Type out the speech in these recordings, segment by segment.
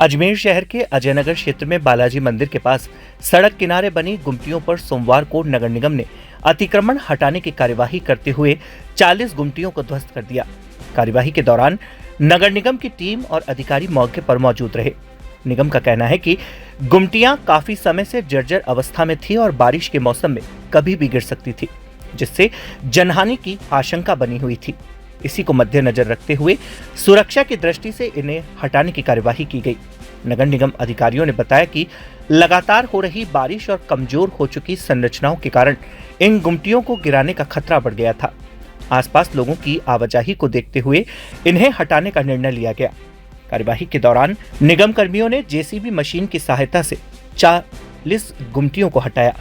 अजमेर शहर के अजयनगर क्षेत्र में बालाजी मंदिर के पास सड़क किनारे बनी गुमटियों पर सोमवार को नगर निगम ने अतिक्रमण हटाने की कार्यवाही करते हुए 40 गुमटियों को ध्वस्त कर दिया। कार्यवाही के दौरान नगर निगम की टीम और अधिकारी मौके पर मौजूद रहे। निगम का कहना है कि गुमटियां काफी समय से जर्जर अवस्था में थी और बारिश के मौसम में कभी भी गिर सकती थी, जिससे जनहानि की आशंका बनी हुई थी। इसी को मद्देनजर रखते हुए सुरक्षा की दृष्टि से इन्हें हटाने की कार्यवाही की गई। नगर निगम अधिकारियों ने बताया कि लगातार हो रही बारिश और कमजोर हो चुकी संरचनाओं के कारण इन गुमटियों को गिराने का खतरा बढ़ गया था। आसपास लोगों की आवाजाही को देखते हुए इन्हें हटाने का निर्णय लिया गया। कार्यवाही के दौरान निगम कर्मियों ने जेसीबी मशीन की सहायता से 40 गुमटियों को हटाया।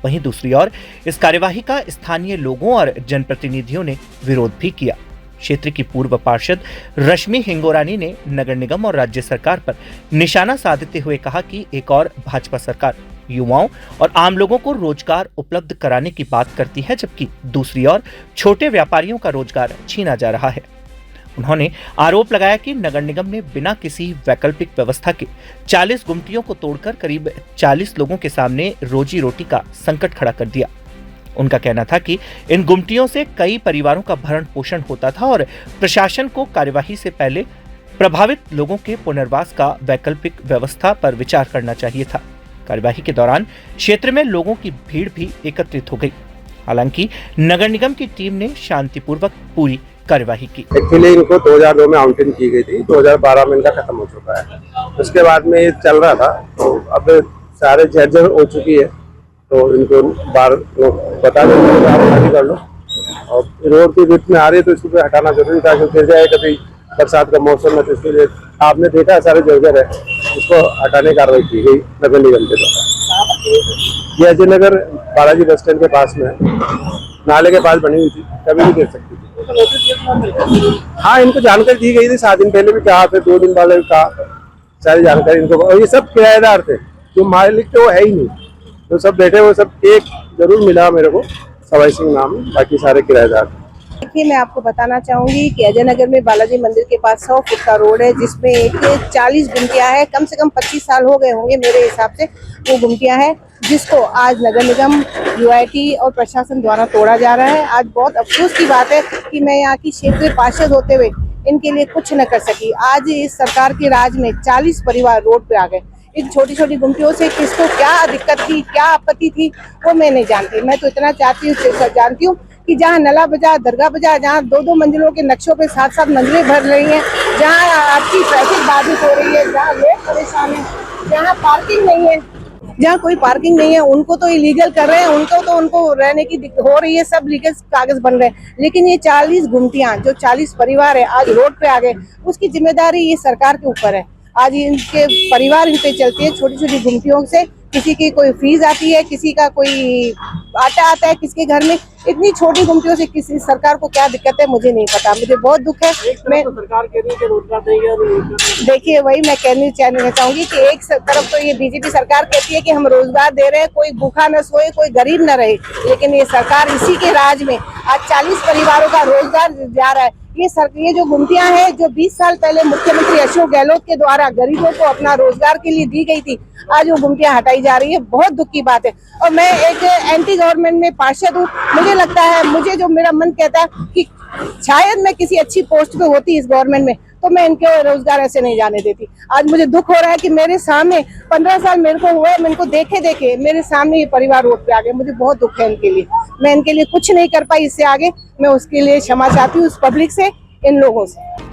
वहीं दूसरी ओर इस कार्यवाही का स्थानीय लोगों और जनप्रतिनिधियों ने विरोध भी किया। क्षेत्र की पूर्व पार्षद रश्मि हिंगोरानी ने नगर निगम और राज्य सरकार पर निशाना साधते हुए कहा कि एक और भाजपा सरकार युवाओं और आम लोगों को रोजगार उपलब्ध कराने की बात करती है, जबकि दूसरी ओर छोटे व्यापारियों का रोजगार छीना जा रहा है। उन्होंने आरोप लगाया कि नगर निगम ने बिना किसी वैकल्पिक व्यवस्था के 40 गुमटियों को तोड़कर करीब 40 लोगों के सामने रोजी रोटी का संकट खड़ा कर दिया। उनका कहना था कि इन गुमटियों से कई परिवारों का भरण पोषण होता था और प्रशासन को कार्यवाही से पहले प्रभावित लोगों के पुनर्वास का वैकल्पिक व्यवस्था पर विचार करना चाहिए था। कार्यवाही के दौरान क्षेत्र में लोगों की भीड़ भी एकत्रित हो गई। हालांकि नगर निगम की टीम ने शांतिपूर्वक पूरी कार्यवाही की। एक्चुअली इनको 2002 में आउटिंग की गई थी, 2012 में इनका खत्म हो चुका है। उसके बाद में ये चल रहा था, तो अब सारे जर्जर हो चुकी है, तो इनको बार बता देंगे आप खाली कर लो। और रोड की बीच में आ रही है तो इसको हटाना जरूरी था, क्योंकि जाए कभी बरसात का मौसम है, तो इसके लिए आपने देखा सारे जर्जर है, इसको हटाने की कार्रवाई की गई नगर निगम के द्वारा। ये अजय नगर बालाजी बस स्टैंड के पास में नाले के पास बनी हुई थी, कभी भी गिर सकती थी। हाँ, इनको जानकारी दी गई थी, 7 दिन पहले भी कहा, फिर 2 दिन पहले भी कहा, सारी जानकारी इनको। और ये सब किराएदार थे, जो मालिक थे वो है ही नहीं, तो सब बैठे हुए, सब एक जरूर मिला मेरे को, सवाई सिंह नाम, बाकी सारे किराएदार। देखिए, मैं आपको बताना चाहूंगी कि अजय नगर में बालाजी मंदिर के पास 100 फुट का रोड है, जिसमें एक 40 गुमटियां हैं। कम से कम 25 साल हो गए होंगे मेरे हिसाब से वो गुमटियां हैं, जिसको आज नगर निगम, यूआईटी और प्रशासन द्वारा तोड़ा जा रहा है। आज बहुत अफसोस की बात है कि मैं यहाँ की क्षेत्रीय पार्षद होते हुए इनके लिए कुछ न कर सकी। आज इस सरकार के राज में 40 परिवार रोड पे आ गए। इन छोटी छोटी गुमटियों से किसको क्या दिक्कत थी, क्या आपत्ति थी, वो मैं नहीं जानती। मैं तो इतना जानती हूँ कि जहाँ नला बाजार, दरगाह बाजार, जहाँ 2-2 मंजिलों के नक्शों पे 7-7 मंजिलें भर रही हैं, जहाँ आपकी ट्रैफिक बाधित हो रही है, जहाँ लोग परेशान हैं, जहाँ पार्किंग नहीं है, जहाँ कोई पार्किंग नहीं है, उनको तो इलीगल कर रहे हैं, उनको रहने की हो रही है, सब लीगल कागज बन रहे हैं। लेकिन ये 40 गुमटियां, जो 40 परिवार है आज रोड पे आ गए, उसकी जिम्मेदारी ये सरकार के ऊपर है। आज इनके परिवार इन पे चलती है, छोटी छोटी गुमटियों से किसी की कोई फीस आती है, किसी का कोई आटा आता है, किसके घर में। इतनी छोटी गुमटियों से किसी सरकार को क्या दिक्कत है, मुझे नहीं पता। मुझे बहुत दुख है। मैं तो सरकार कह रही है कि रोजगार देगी। देखिए, वही मैं कहना चाहूंगी कि एक तरफ तो ये बीजेपी सरकार कहती है कि हम रोजगार दे रहे हैं, कोई भूखा न सोए, कोई गरीब न रहे, लेकिन ये सरकार, इसी के राज में आज 40 परिवारों का रोजगार जा रहा है। ये जो गुमटियां हैं, जो 20 साल पहले मुख्यमंत्री अशोक गहलोत के द्वारा गरीबों को अपना रोजगार के लिए दी गई थी, आज वो गुमटियां हटाई जा रही है। बहुत दुख की बात है। और मैं एक एंटी गवर्नमेंट में पार्षद हूँ। मुझे लगता है, मुझे जो मेरा मन कहता है कि शायद मैं किसी अच्छी पोस्ट पे होती इस गवर्नमेंट में, तो मैं इनके रोजगार ऐसे नहीं जाने देती। आज मुझे दुख हो रहा है कि मेरे सामने 15 साल मेरे को हुए, मैं इनको देखे मेरे सामने ये परिवार रोड पे आ गए। मुझे बहुत दुख है इनके लिए। मैं इनके लिए कुछ नहीं कर पाई, इससे आगे मैं उसके लिए क्षमा चाहती हूँ, उस पब्लिक से, इन लोगों से।